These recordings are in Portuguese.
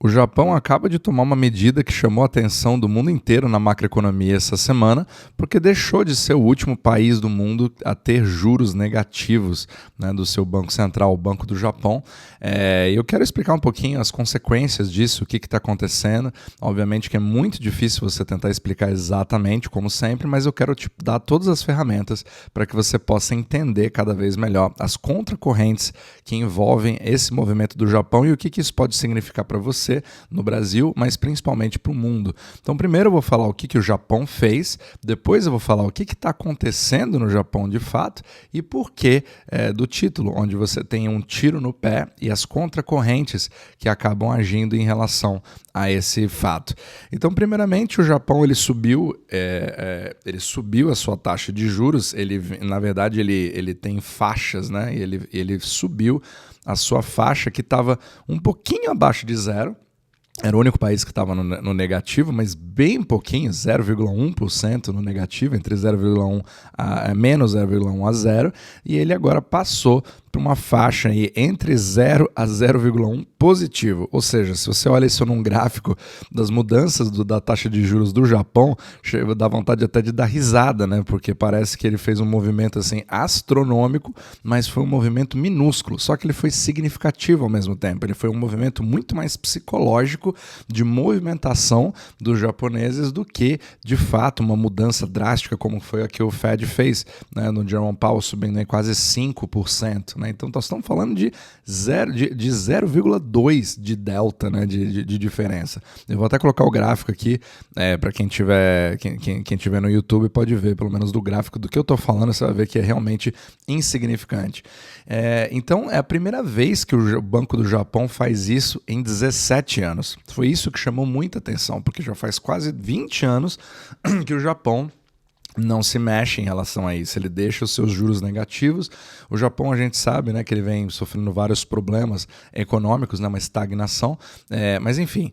O Japão acaba de tomar uma medida que chamou a atenção do mundo inteiro na macroeconomia essa semana, porque deixou de ser o último país do mundo a ter juros negativos, né, do seu Banco Central, o Banco do Japão. Eu quero explicar um pouquinho as consequências disso, o que está acontecendo. Obviamente que é muito difícil você tentar explicar exatamente, como sempre, mas eu quero te dar todas as ferramentas para que você possa entender cada vez melhor as contracorrentes que envolvem esse movimento do Japão e o que isso pode significar para você no Brasil, mas principalmente para o mundo. Então, primeiro eu vou falar o que o Japão fez, depois eu vou falar o que está acontecendo no Japão de fato e por que do título, onde você tem um tiro no pé e as contracorrentes que acabam agindo em relação a esse fato. Então, primeiramente, o Japão ele subiu a sua taxa de juros. Na verdade, ele tem faixas, né? Ele subiu a sua faixa que estava um pouquinho abaixo de zero. Era o único país que estava no negativo, mas bem pouquinho, 0,1% no negativo, entre 0,1 a menos 0,1 a 0, e ele agora passou para uma faixa aí entre 0 a 0,1 positivo. Ou seja, se você olha isso num gráfico das mudanças da taxa de juros do Japão, dá vontade até de dar risada, né? Porque parece que ele fez um movimento assim astronômico, mas foi um movimento minúsculo, só que ele foi significativo ao mesmo tempo. Ele foi um movimento muito mais psicológico de movimentação dos japoneses do que, de fato, uma mudança drástica como foi a que o Fed fez, né, no Jerome Powell subindo em quase 5%. Né? Então, nós estamos falando de 0,2 de delta, né, de diferença. Eu vou até colocar o gráfico aqui, para quem tiver no YouTube pode ver, pelo menos do gráfico do que eu estou falando, você vai ver que é realmente insignificante. Então, é a primeira vez que o Banco do Japão faz isso em 17 anos. Foi isso que chamou muita atenção, porque já faz quase 20 anos que o Japão não se mexe em relação a isso, ele deixa os seus juros negativos. O Japão, a gente sabe, né, que ele vem sofrendo vários problemas econômicos, né, uma estagnação, mas enfim,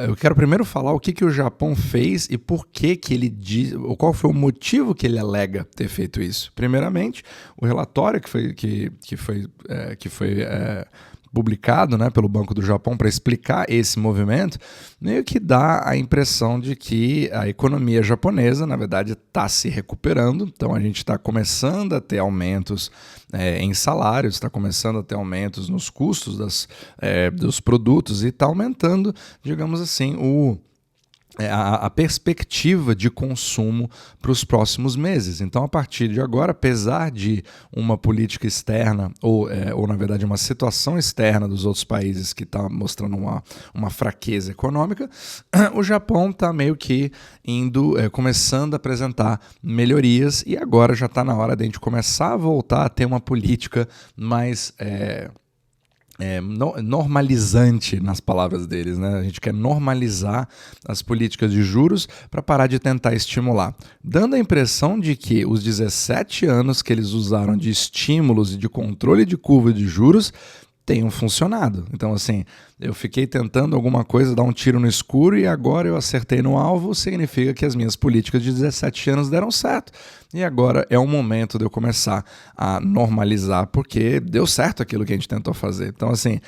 eu quero primeiro falar o que o Japão fez e por que ele diz, ou qual foi o motivo que ele alega ter feito isso. Primeiramente, o relatório que foi publicado, né, pelo Banco do Japão para explicar esse movimento, meio que dá a impressão de que a economia japonesa, na verdade, está se recuperando. Então, a gente está começando a ter aumentos em salários, está começando a ter aumentos nos custos dos produtos e está aumentando, digamos assim, a perspectiva de consumo para os próximos meses. Então, a partir de agora, apesar de uma política externa, ou na verdade uma situação externa dos outros países que está mostrando uma fraqueza econômica, o Japão está meio que começando a apresentar melhorias e agora já está na hora de a gente começar a voltar a ter uma política mais normalizante, nas palavras deles, né? A gente quer normalizar as políticas de juros para parar de tentar estimular, dando a impressão de que os 17 anos que eles usaram de estímulos e de controle de curva de juros tenham funcionado. Então, assim, eu fiquei tentando alguma coisa, dar um tiro no escuro e agora eu acertei no alvo, significa que as minhas políticas de 17 anos deram certo. E agora é o momento de eu começar a normalizar, porque deu certo aquilo que a gente tentou fazer. Então, assim,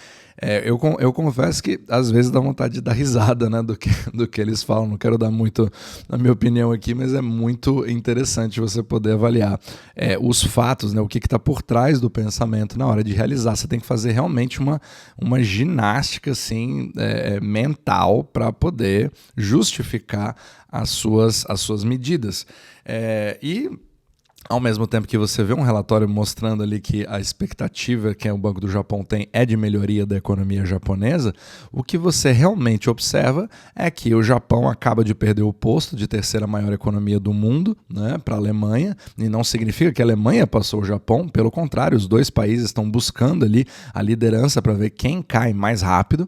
eu confesso que às vezes dá vontade de dar risada, né, do que eles falam. Não quero dar muito a minha opinião aqui, mas é muito interessante você poder avaliar os fatos, né, o que está por trás do pensamento na hora de realizar. Você tem que fazer realmente uma ginástica assim, mental para poder justificar as suas medidas. E ao mesmo tempo que você vê um relatório mostrando ali que a expectativa que o Banco do Japão tem é de melhoria da economia japonesa, o que você realmente observa é que o Japão acaba de perder o posto de terceira maior economia do mundo, né, para a Alemanha, e não significa que a Alemanha passou o Japão, pelo contrário, os dois países estão buscando ali a liderança para ver quem cai mais rápido.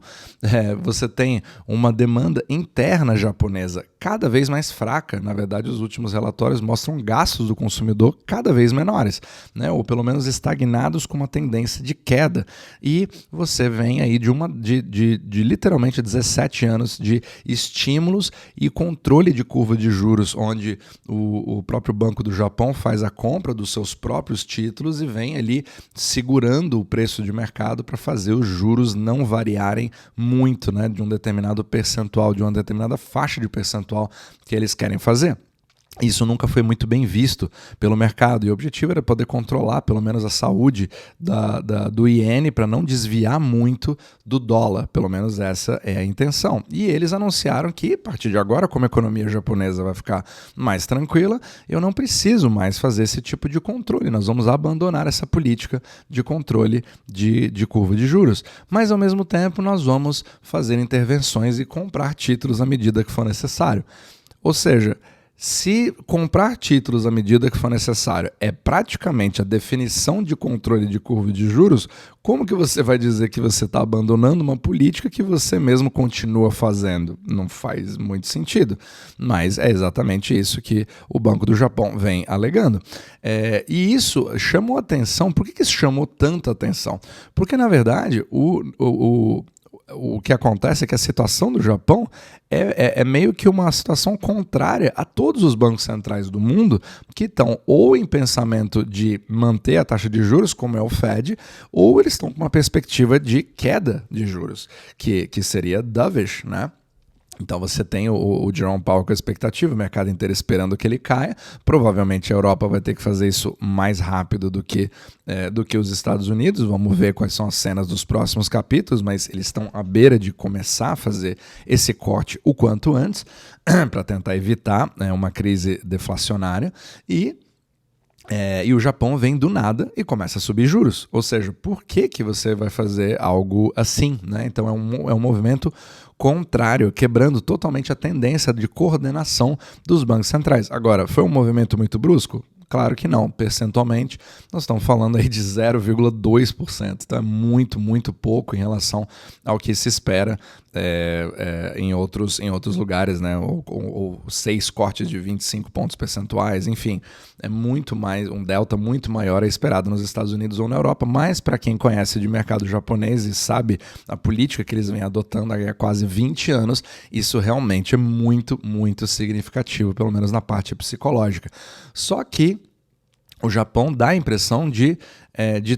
Você tem uma demanda interna japonesa cada vez mais fraca. Na verdade, os últimos relatórios mostram gastos do consumidor cada vez menores, né? Ou pelo menos estagnados com uma tendência de queda. E você vem aí de literalmente 17 anos de estímulos e controle de curva de juros, onde o próprio Banco do Japão faz a compra dos seus próprios títulos e vem ali segurando o preço de mercado para fazer os juros não variarem muito, né, de um determinado percentual, de uma determinada faixa de percentual que eles querem fazer. Isso nunca foi muito bem visto pelo mercado, e o objetivo era poder controlar pelo menos a saúde do iene para não desviar muito do dólar, pelo menos essa é a intenção. E eles anunciaram que, a partir de agora, como a economia japonesa vai ficar mais tranquila, eu não preciso mais fazer esse tipo de controle, nós vamos abandonar essa política de controle de curva de juros. Mas, ao mesmo tempo, nós vamos fazer intervenções e comprar títulos à medida que for necessário. Ou seja, se comprar títulos à medida que for necessário é praticamente a definição de controle de curva de juros, como que você vai dizer que você está abandonando uma política que você mesmo continua fazendo? Não faz muito sentido, mas é exatamente isso que o Banco do Japão vem alegando. E isso chamou atenção. Por que isso chamou tanta atenção? Porque, na verdade, o que acontece é que a situação do Japão é meio que uma situação contrária a todos os bancos centrais do mundo que estão ou em pensamento de manter a taxa de juros, como é o Fed, ou eles estão com uma perspectiva de queda de juros, que seria dovish, né? Então você tem o Jerome Powell com a expectativa, o mercado inteiro esperando que ele caia. Provavelmente a Europa vai ter que fazer isso mais rápido do que os Estados Unidos. Vamos ver quais são as cenas dos próximos capítulos, mas eles estão à beira de começar a fazer esse corte o quanto antes para tentar evitar uma crise deflacionária. E o Japão vem do nada e começa a subir juros. Ou seja, por que você vai fazer algo assim, né? Então é um movimento contrário, quebrando totalmente a tendência de coordenação dos bancos centrais. Agora, foi um movimento muito brusco? Claro que não. Percentualmente, nós estamos falando aí de 0,2%. Então é muito, muito pouco em relação ao que se espera em outros lugares, né? Ou 6 cortes de 25 pontos percentuais, enfim. É muito mais, um delta muito maior é esperado nos Estados Unidos ou na Europa, mas para quem conhece de mercado japonês e sabe a política que eles vêm adotando há quase 20 anos, isso realmente é muito, muito significativo, pelo menos na parte psicológica. Só que o Japão dá a impressão de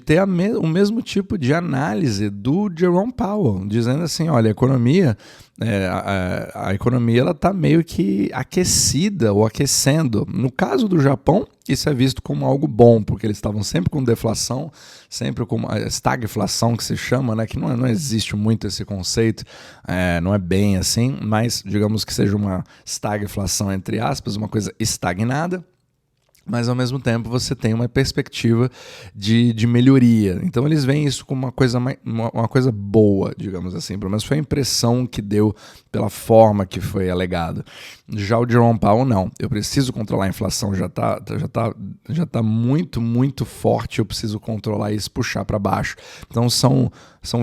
ter o mesmo tipo de análise do Jerome Powell, dizendo assim, olha, a economia ela está meio que aquecida ou aquecendo. No caso do Japão, isso é visto como algo bom, porque eles estavam sempre com deflação, sempre com a estagflação que se chama, né, que não existe muito esse conceito, não é bem assim, mas digamos que seja uma estagflação entre aspas, uma coisa estagnada. Mas, ao mesmo tempo, você tem uma perspectiva de melhoria. Então, eles veem isso como uma coisa boa, digamos assim. Pelo menos foi a impressão que deu pela forma que foi alegado. Já o Jerome Powell, não. Eu preciso controlar a inflação, já tá muito, muito forte. Eu preciso controlar isso, puxar para baixo. Então, são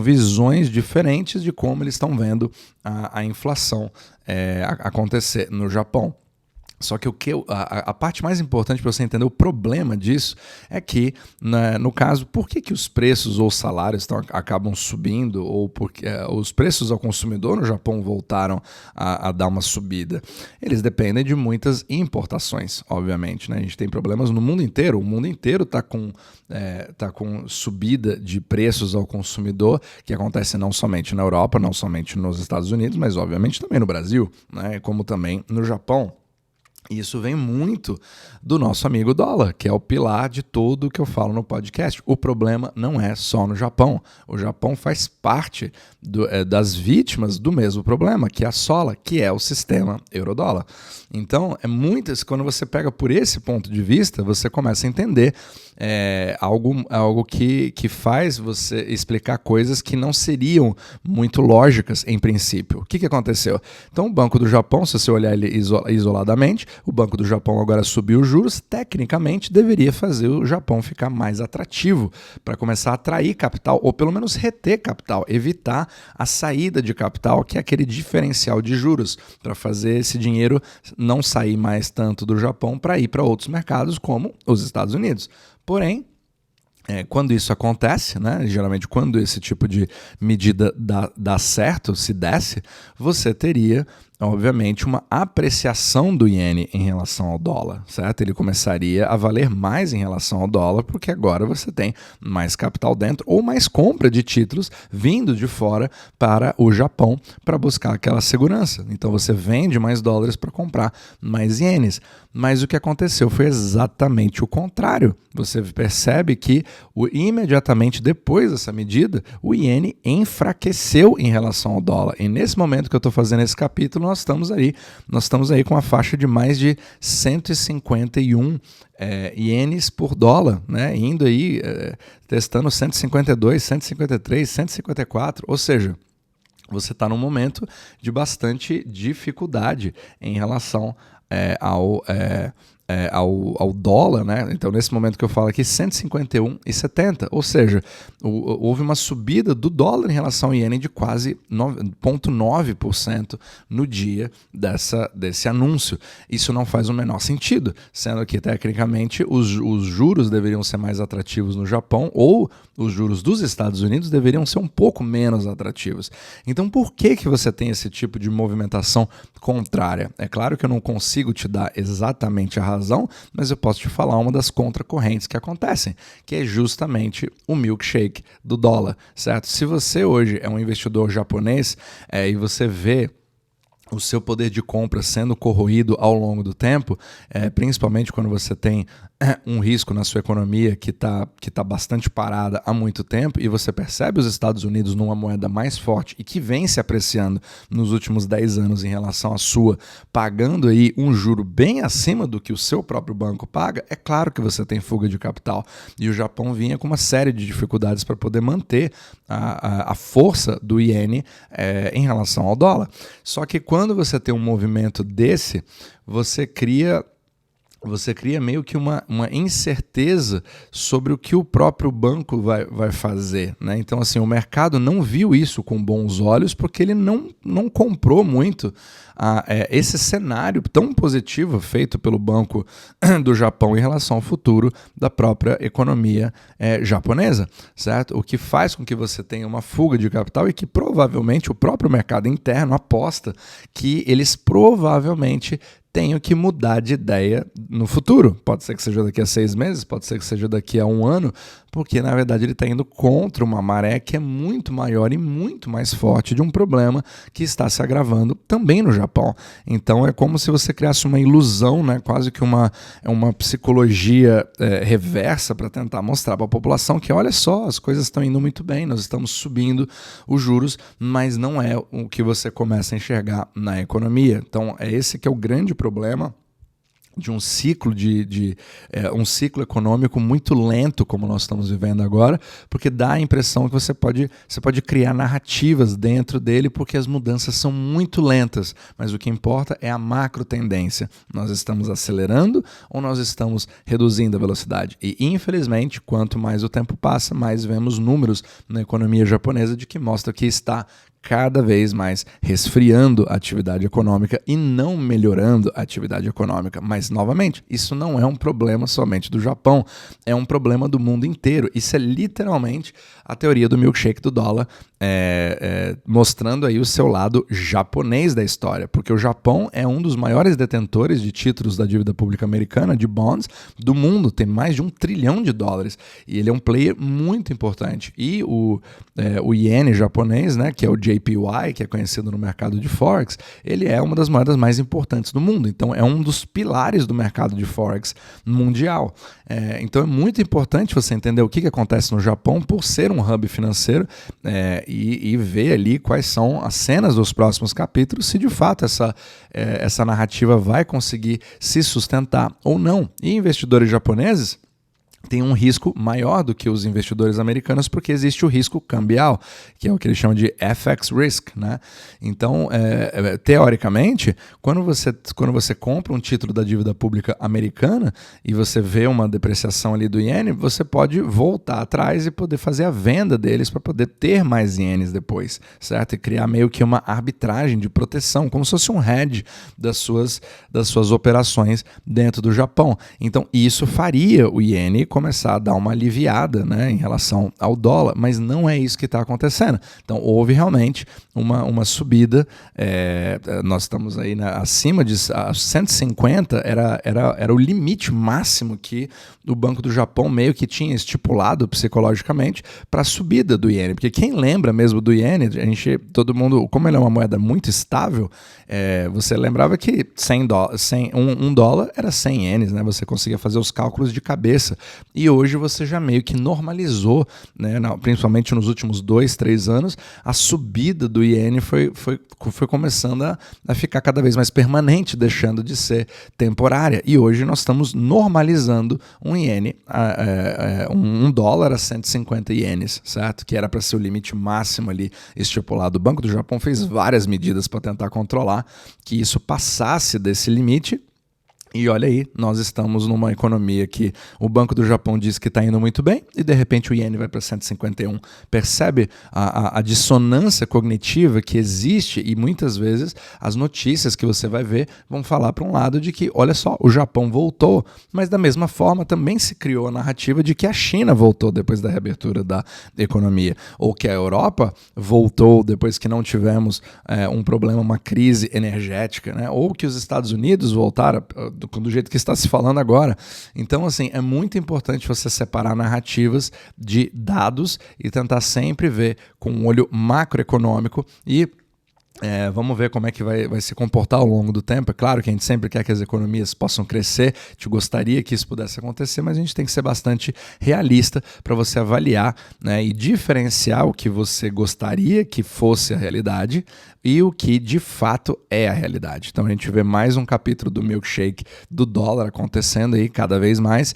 visões diferentes de como eles estão vendo a inflação acontecer no Japão. Só que a parte mais importante para você entender o problema disso é que, no caso, por que os preços ou salários acabam subindo, ou porque os preços ao consumidor no Japão voltaram a dar uma subida? Eles dependem de muitas importações, obviamente, né? A gente tem problemas no mundo inteiro, o mundo inteiro está com subida de preços ao consumidor, que acontece não somente na Europa, não somente nos Estados Unidos, mas obviamente também no Brasil, né? Como também no Japão. Isso vem muito do nosso amigo dólar, que é o pilar de tudo o que eu falo no podcast. O problema não é só no Japão. O Japão faz parte das vítimas do mesmo problema, que é a sola, que é o sistema euro-dólar. Então, quando você pega por esse ponto de vista, você começa a entender algo que faz você explicar coisas que não seriam muito lógicas em princípio. O que aconteceu? Então, o Banco do Japão, se você olhar ele isoladamente, o Banco do Japão agora subiu os juros, tecnicamente deveria fazer o Japão ficar mais atrativo para começar a atrair capital, ou pelo menos reter capital, evitar a saída de capital, que é aquele diferencial de juros, para fazer esse dinheiro não sair mais tanto do Japão para ir para outros mercados, como os Estados Unidos. Porém, quando isso acontece, né, geralmente quando esse tipo de medida dá certo, se desse, você teria, obviamente, uma apreciação do iene em relação ao dólar, certo? Ele começaria a valer mais em relação ao dólar, porque agora você tem mais capital dentro ou mais compra de títulos vindo de fora para o Japão para buscar aquela segurança. Então você vende mais dólares para comprar mais ienes. Mas o que aconteceu foi exatamente o contrário. Você percebe que imediatamente depois dessa medida, o iene enfraqueceu em relação ao dólar. E nesse momento que eu estou fazendo esse capítulo, nós estamos aí com uma faixa de mais de 151 ienes por dólar, né? Indo aí, testando 152, 153, 154, ou seja, você está num momento de bastante dificuldade em relação ao dólar, né? Então, nesse momento que eu falo aqui, 151,70, ou seja, houve uma subida do dólar em relação ao iene de quase 0,9% no dia desse anúncio. Isso não faz o menor sentido, sendo que, tecnicamente, os juros deveriam ser mais atrativos no Japão, ou os juros dos Estados Unidos deveriam ser um pouco menos atrativos. Então, por que você tem esse tipo de movimentação contrária? É claro que eu não consigo te dar exatamente a razão, mas eu posso te falar uma das contracorrentes que acontecem, que é justamente o milkshake do dólar, certo? Se você hoje é um investidor japonês e você vê o seu poder de compra sendo corroído ao longo do tempo, principalmente quando você tem um risco na sua economia que tá bastante parada há muito tempo, e você percebe os Estados Unidos numa moeda mais forte e que vem se apreciando nos últimos 10 anos em relação à sua, pagando aí um juro bem acima do que o seu próprio banco paga, é claro que você tem fuga de capital. E o Japão vinha com uma série de dificuldades para poder manter a força do iene em relação ao dólar. Só que quando você tem um movimento desse, você cria meio que uma incerteza sobre o que o próprio banco vai fazer, né? Então, assim, o mercado não viu isso com bons olhos porque ele não comprou muito esse cenário tão positivo feito pelo Banco do Japão em relação ao futuro da própria economia japonesa, certo? O que faz com que você tenha uma fuga de capital e que provavelmente o próprio mercado interno aposta que eles provavelmente tenho que mudar de ideia no futuro. Pode ser que seja daqui a 6 meses, pode ser que seja daqui a 1 ano, porque na verdade ele está indo contra uma maré que é muito maior e muito mais forte de um problema que está se agravando também no Japão. Então é como se você criasse uma ilusão, né? Quase que uma psicologia reversa para tentar mostrar para a população que, olha só, as coisas estão indo muito bem, nós estamos subindo os juros, mas não é o que você começa a enxergar na economia. Então é esse que é o grande problema de um ciclo um ciclo econômico muito lento, como nós estamos vivendo agora, porque dá a impressão que você pode criar narrativas dentro dele, porque as mudanças são muito lentas, mas o que importa é a macro tendência. Nós estamos acelerando ou nós estamos reduzindo a velocidade? E, infelizmente, quanto mais o tempo passa, mais vemos números na economia japonesa de que mostra que está cada vez mais resfriando a atividade econômica e não melhorando a atividade econômica. Mas, novamente, isso não é um problema somente do Japão, é um problema do mundo inteiro. Isso é literalmente a teoria do milkshake do dólar, mostrando aí o seu lado japonês da história, porque o Japão é um dos maiores detentores de títulos da dívida pública americana, de bonds, do mundo, tem mais de $1 trilhão, e ele é um player muito importante. E o iene japonês, né, que é o JPY, que é conhecido no mercado de Forex, ele é uma das moedas mais importantes do mundo, então é um dos pilares do mercado de Forex mundial. Então é muito importante você entender o que acontece no Japão por ser um hub financeiro e ver ali quais são as cenas dos próximos capítulos, se de fato essa narrativa vai conseguir se sustentar ou não. E investidores japoneses tem um risco maior do que os investidores americanos, porque existe o risco cambial, que é o que eles chamam de FX risk, né? Então, teoricamente, quando você compra um título da dívida pública americana e você vê uma depreciação ali do iene, você pode voltar atrás e poder fazer a venda deles para poder ter mais ienes depois, certo? E criar meio que uma arbitragem de proteção, como se fosse um hedge das suas operações dentro do Japão. Então, isso faria o iene começar a dar uma aliviada, né, em relação ao dólar, mas não é isso que está acontecendo. Então, houve realmente uma subida, nós estamos aí, né, acima de 150, era o limite máximo que o Banco do Japão meio que tinha estipulado psicologicamente para a subida do iene, porque quem lembra mesmo do iene, todo mundo, como ele é uma moeda muito estável, você lembrava que $1 dólar era 100 ienes, né? Você conseguia fazer os cálculos de cabeça. E hoje você já meio que normalizou, né? Principalmente nos últimos 2-3 anos, a subida do iene foi começando a ficar cada vez mais permanente, deixando de ser temporária. E hoje nós estamos normalizando um iene, $1 dólar a 150 ienes, certo? Que era para ser o limite máximo ali estipulado. O Banco do Japão fez várias medidas para tentar controlar que isso passasse desse limite. E olha aí, nós estamos numa economia que o Banco do Japão diz que está indo muito bem e de repente o iene vai para 151. Percebe a dissonância cognitiva que existe e muitas vezes as notícias que você vai ver vão falar para um lado de que, olha só, o Japão voltou, mas da mesma forma também se criou a narrativa de que a China voltou depois da reabertura da economia, ou que a Europa voltou depois que não tivemos um problema, uma crise energética, né? Ou que os Estados Unidos voltaram do jeito que está se falando agora. Então, assim, é muito importante você separar narrativas de dados e tentar sempre ver com um olho macroeconômico e vamos ver como é que vai se comportar ao longo do tempo. É claro que a gente sempre quer que as economias possam crescer, a gente gostaria que isso pudesse acontecer, mas a gente tem que ser bastante realista para você avaliar, né, e diferenciar o que você gostaria que fosse a realidade e o que de fato é a realidade. Então a gente vê mais um capítulo do milkshake do dólar acontecendo aí cada vez mais,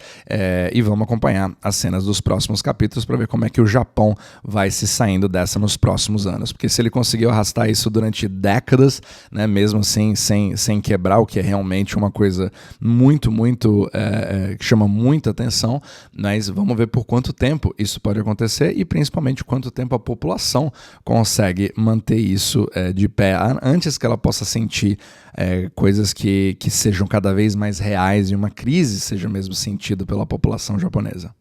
e vamos acompanhar as cenas dos próximos capítulos para ver como é que o Japão vai se saindo dessa nos próximos anos, porque se ele conseguiu arrastar isso durante décadas, né, mesmo assim sem quebrar, o que é realmente uma coisa muito, muito que chama muita atenção, mas vamos ver por quanto tempo isso pode acontecer e principalmente quanto tempo a população consegue manter isso de pé antes que ela possa sentir coisas que sejam cada vez mais reais e uma crise seja mesmo sentido pela população japonesa.